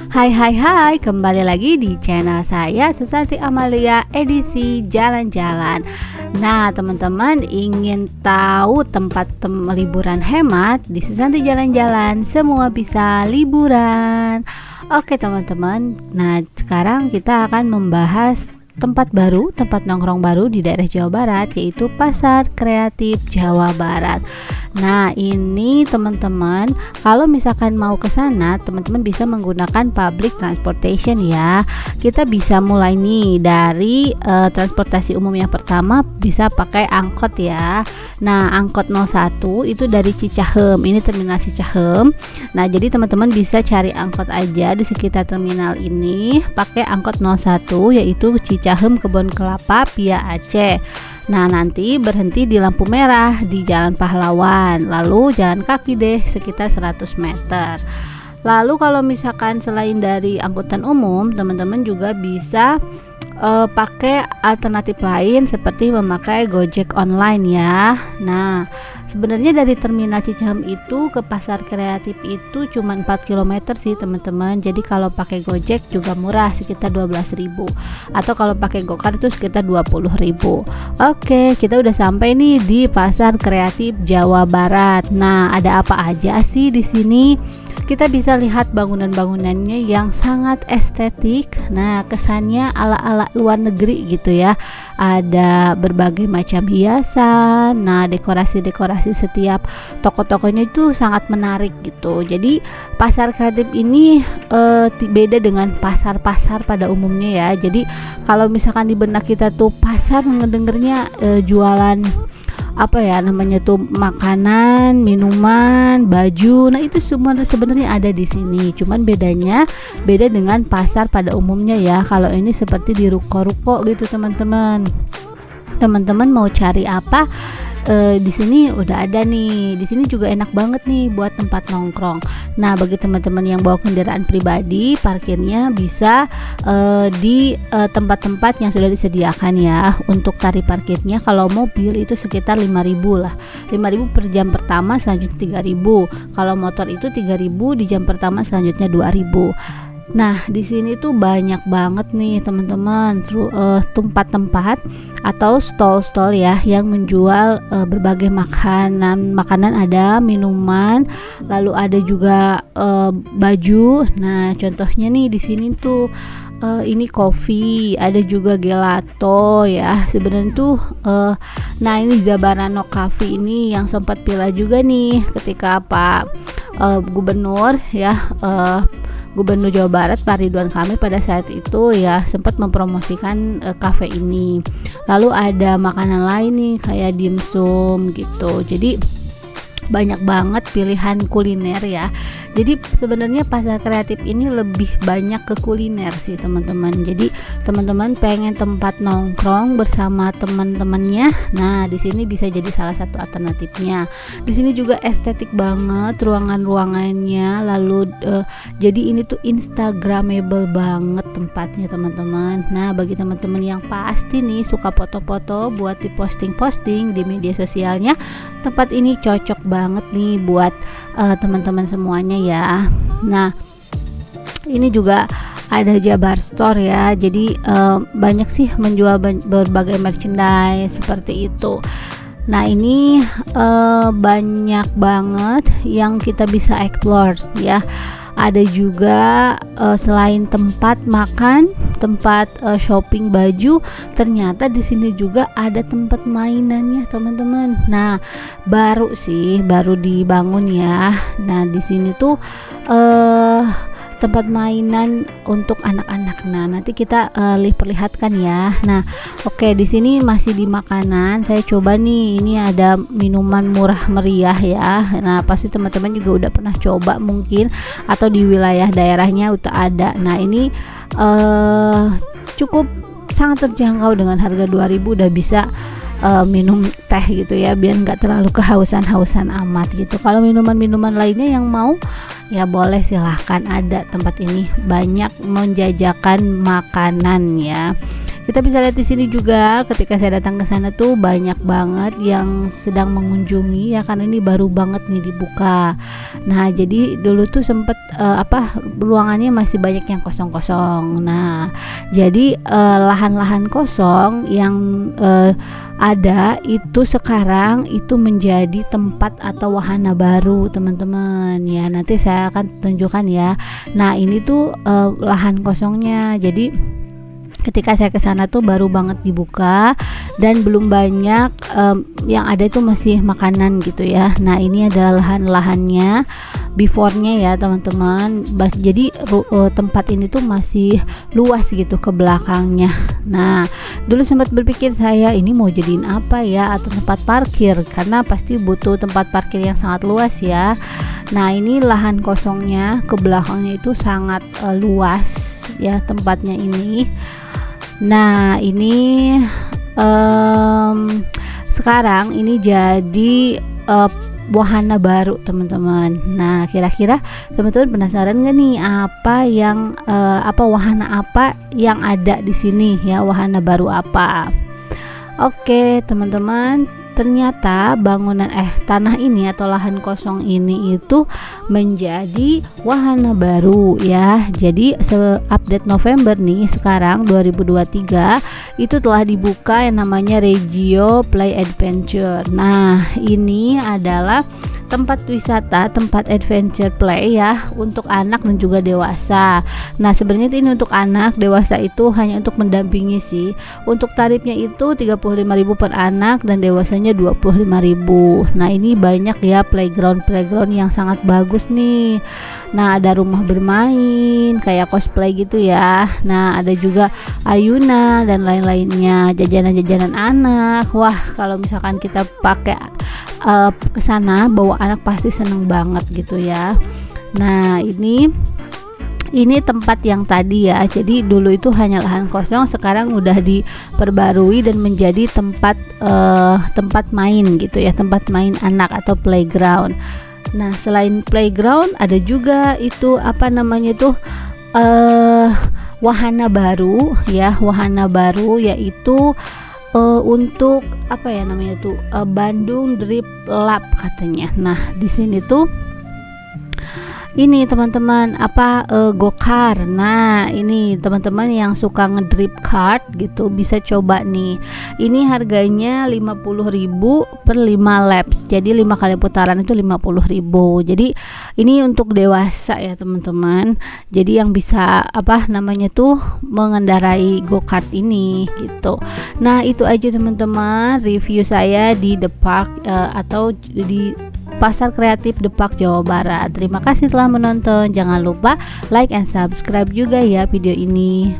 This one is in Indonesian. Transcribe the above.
Hai hai hai, kembali lagi di channel saya Susanti Amalia edisi jalan-jalan. Nah teman-teman ingin tahu tempat liburan hemat di Susanti Jalan-Jalan, semua bisa liburan. Oke teman-teman, nah sekarang kita akan membahas tempat baru, tempat nongkrong baru di daerah Jawa Barat, yaitu Pasar Kreatif Jawa Barat. Nah ini teman-teman, kalau misalkan mau ke sana, teman-teman bisa menggunakan public transportation ya. Kita bisa mulai nih dari transportasi umum yang pertama, bisa pakai angkot ya. Nah angkot 01 itu dari Cicahem, ini terminal Cicahem. Nah jadi teman-teman bisa cari angkot aja di sekitar terminal ini, pakai angkot 01 yaitu Cicahem Kebon Kelapa via Aceh. Nah nanti berhenti di lampu merah di Jalan Pahlawan, lalu jalan kaki deh sekitar 100 meter. Lalu kalau misalkan selain dari angkutan umum, teman-teman juga bisa pakai alternatif lain seperti memakai Gojek online ya. Nah sebenarnya dari terminal Cicahem itu ke Pasar Kreatif itu cuma 4 km sih teman-teman. Jadi kalau pakai Gojek juga murah, sekitar 12.000, atau kalau pakai Gokar itu sekitar 20.000. Oke, kita udah sampai nih di Pasar Kreatif Jawa Barat. Nah ada apa aja sih di sini? Kita bisa lihat bangunan-bangunannya yang sangat estetik. Nah kesannya ala-ala luar negeri gitu ya. Ada berbagai macam hiasan. Nah dekorasi-dekorasi setiap toko-tokonya itu sangat menarik gitu. Jadi Pasar Kreatif ini beda dengan pasar-pasar pada umumnya ya. Jadi kalau misalkan di benak kita tuh pasar, ngedengernya jualan apa ya namanya tuh, makanan, minuman, baju. Nah itu semua sebenarnya ada di sini. Cuman bedanya beda dengan pasar pada umumnya ya. Kalau ini seperti di ruko-ruko gitu teman-teman. Teman-teman mau cari apa? Di sini udah ada nih. Di sini juga enak banget nih buat tempat nongkrong. Nah bagi teman-teman yang bawa kendaraan pribadi, parkirnya bisa di tempat-tempat yang sudah disediakan ya. Untuk tarif parkirnya kalau mobil itu sekitar 5.000 lah, 5.000 per jam pertama, selanjutnya 3.000. Kalau motor itu 3.000 di jam pertama, selanjutnya 2.000. Nah di sini tuh banyak banget nih teman-teman tempat-tempat atau stall-stall ya yang menjual berbagai makanan ada, minuman, lalu ada juga baju. Nah contohnya nih di sini tuh ini kopi, ada juga gelato ya. Sebenarnya tuh nah ini Zabarano Cafe ini yang sempat viral juga nih ketika Pak Gubernur ya, Gubernur Jawa Barat Pak Ridwan Kamil pada saat itu ya sempat mempromosikan kafe ini. Lalu ada makanan lain nih kayak dimsum gitu. Jadi banyak banget pilihan kuliner ya. Jadi sebenarnya Pasar Kreatif ini lebih banyak ke kuliner sih teman-teman. Jadi teman-teman pengen tempat nongkrong bersama teman-temannya, nah di sini bisa jadi salah satu alternatifnya. Di sini juga estetik banget ruangan-ruangannya. Lalu jadi ini tuh instagramable banget tempatnya teman-teman. Nah bagi teman-teman yang pasti nih suka foto-foto buat diposting-posting di media sosialnya, tempat ini cocok banget nih buat teman-teman semuanya ya. Nah ini juga ada Jabar Store ya. Jadi banyak sih menjual berbagai merchandise seperti itu. Nah ini banyak banget yang kita bisa explore ya. Ada juga selain tempat makan, tempat shopping baju, ternyata di sini juga ada tempat mainannya teman-teman. Nah baru dibangun ya. Nah di sini tuh tempat mainan untuk anak-anak. Nah nanti kita perlihatkan ya. Nah oke, di sini masih di makanan. Saya coba nih, ini ada minuman murah meriah ya. Nah pasti teman-teman juga udah pernah coba mungkin, atau di wilayah daerahnya udah ada. Nah ini cukup sangat terjangkau, dengan harga 2.000 udah bisa minum teh gitu ya, biar nggak terlalu kehausan amat gitu. Kalau minuman-minuman lainnya yang mau ya boleh, silahkan, ada tempat ini banyak menjajakan makanan ya. Kita bisa lihat di sini juga ketika saya datang ke sana tuh banyak banget yang sedang mengunjungi ya, karena ini baru banget nih dibuka. Nah, jadi dulu tuh sempet ruangannya masih banyak yang kosong-kosong. Nah, jadi lahan-lahan kosong yang ada itu sekarang itu menjadi tempat atau wahana baru teman-teman ya. Nanti saya akan tunjukkan ya. Nah, ini tuh lahan kosongnya. Jadi ketika saya ke sana tuh baru banget dibuka dan belum banyak, yang ada itu masih makanan gitu ya. Nah, ini adalah lahan-lahannya before-nya ya teman-teman. Jadi tempat ini tuh masih luas gitu ke belakangnya. Nah, dulu sempat berpikir saya ini mau jadiin apa ya, atau tempat parkir, karena pasti butuh tempat parkir yang sangat luas ya. Nah, ini lahan kosongnya ke belakangnya itu sangat luas ya tempatnya ini. Nah, ini sekarang ini jadi wahana baru teman-teman. Nah, kira-kira teman-teman penasaran nggak nih apa wahana apa yang ada di sini ya, wahana baru apa? Oke teman-teman, ternyata tanah ini atau lahan kosong ini itu menjadi wahana baru ya. Jadi update November nih sekarang 2023 itu telah dibuka yang namanya Regio Play Adventure. Nah, ini adalah tempat wisata, tempat adventure play ya untuk anak dan juga dewasa. Nah, sebenarnya ini untuk anak, dewasa itu hanya untuk mendampingi sih. Untuk tarifnya itu 35.000 per anak dan dewasanya 25.000. Nah, ini banyak ya playground yang sangat bagus nih. Nah, ada rumah bermain kayak cosplay gitu ya. Nah, ada juga ayunan dan lain-lainnya, jajanan-jajanan anak. Wah, kalau misalkan kita pakai ke sana bawa anak pasti seneng banget gitu ya. Nah, ini tempat yang tadi ya. Jadi dulu itu hanya lahan kosong, sekarang udah diperbarui dan menjadi tempat main gitu ya, tempat main anak atau playground. Nah, selain playground ada juga itu wahana baru ya, yaitu untuk Bandung Drip Lab katanya. Nah, di sini tuh ini teman-teman go-kart. Nah, ini teman-teman yang suka ngedrip kart gitu bisa coba nih. Ini harganya 50.000 per 5 laps. Jadi 5 kali putaran itu 50.000. Jadi ini untuk dewasa ya teman-teman. Jadi yang bisa mengendarai go-kart ini gitu. Nah, itu aja teman-teman review saya di The Park atau di Pasar Kreatif Depak, Jawa Barat. Terima kasih telah menonton. Jangan lupa like and subscribe juga ya video ini.